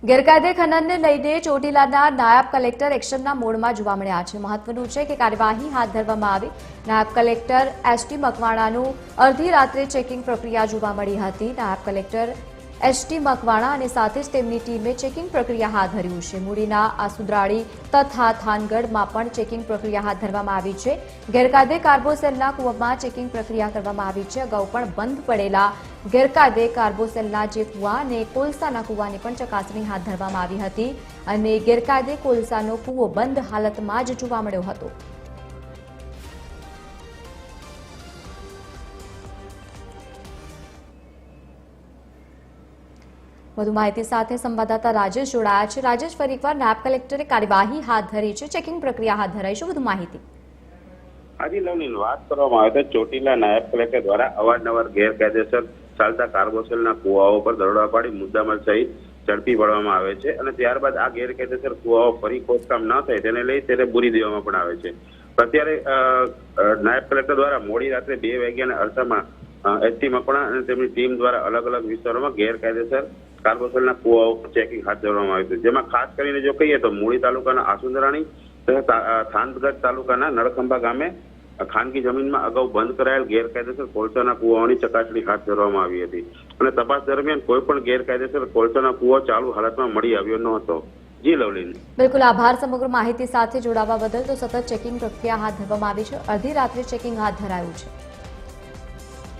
ગેરકાયદે ખનનને લઈને ચોટીલાના નાયબ કલેક્ટર એક્શનના મોડમાં જોવા મળ્યા છે। મહત્વનું છે કે કાર્યવાહી હાથ ધરવામાં આવી। નાયબ કલેક્ટર એસટી મકવાણાનું અડધી રાત્રે ચેકિંગ પ્રક્રિયા જોવા મળી હતી। નાયબ કલેક્ટર એસટી મકવાણા અને સાથે જ તેમની ટીમે ચેકિંગ પ્રક્રિયા હાથ ધર્યું છે। મૂડીના આસુદ્રાળી તથા થાનગઢમાં પણ ચેકિંગ પ્રક્રિયા હાથ ધરવામાં આવી છે। ગેરકાયદે કાર્બોસેલના કૂવામાં ચેકિંગ પ્રક્રિયા કરવામાં આવી છે। અગાઉ પણ બંધ પડેલા ગેરકાયદે કાર્બોસેલના જે કૂવા અને કોલસાના કૂવાની પણ ચકાસણી હાથ ધરવામાં આવી હતી અને ગેરકાયદે કોલસાનો કૂવો બંધ હાલતમાં જ જોવા મળ્યો હતો। વધુ માહિતી સાથે સંવાદદાતા રાજેશ જોડાયા છે। રાજેશ, ફરી એકવાર નાયબ કલેક્ટરે કાર્યવાહી હાથ ધરી છે, ચેકિંગ પ્રક્રિયા હાથ ધરાઈ છે, વધુ માહિતી। આજે લવની વાત કરવામાં આવે તો ચોટીલા નાયબ કલેક્ટર દ્વારા અવારનવાર ગેરકાયદેસર ચાલતા કાર્બોસેલના કુવાઓ પર દરોડા પાડી મુદ્દામાલ સહિત ઝડપી પાડવામાં આવે છે અને ત્યારબાદ આ ગેરકાયદેસર કુવાઓ ફરી ખોદકામ ન થાય તેને લઈ તેને બુરી દેવામાં પણ આવે છે। અત્યારે નાયબ કલેક્ટર દ્વારા મોડી રાત્રે 2 વાગ્યાના અરસામાં એસટી મકવાણા અને તેમની ટીમ દ્વારા અલગ અલગ વિસ્તારોમાં ગેરકાયદેસર કાર્બોસેલના કુવાઓ પર ચેકિંગ હાથ ધરવામાં આવ્યું છે, જેમાં ખાસ કરીને જો કહીએ તો મૂળી તાલુકાના આસુંદરાણી તથા થાનગઢ તાલુકાના નળખંભા ગામે ખાનગી જમીનમાં અગાઉ બંધ કરાયેલ ગેરકાયદેસર કોલસાના કુવાઓની ચકાસણી હાથ ધરવામાં આવી હતી અને તપાસ દરમિયાન કોઈ પણ ગેરકાયદેસર કોલસાના કુવો ચાલુ હાલતમાં મળી આવ્યો ન હતો। જી લવલીન, બિલકુલ આભાર સમગ્ર માહિતી સાથે જોડાવા બદલ। તો સતત ચેકિંગ પ્રક્રિયા હાથ ધરવામાં આવી છે, અડધી રાત્રે ચેકિંગ હાથ ધરાયું છે।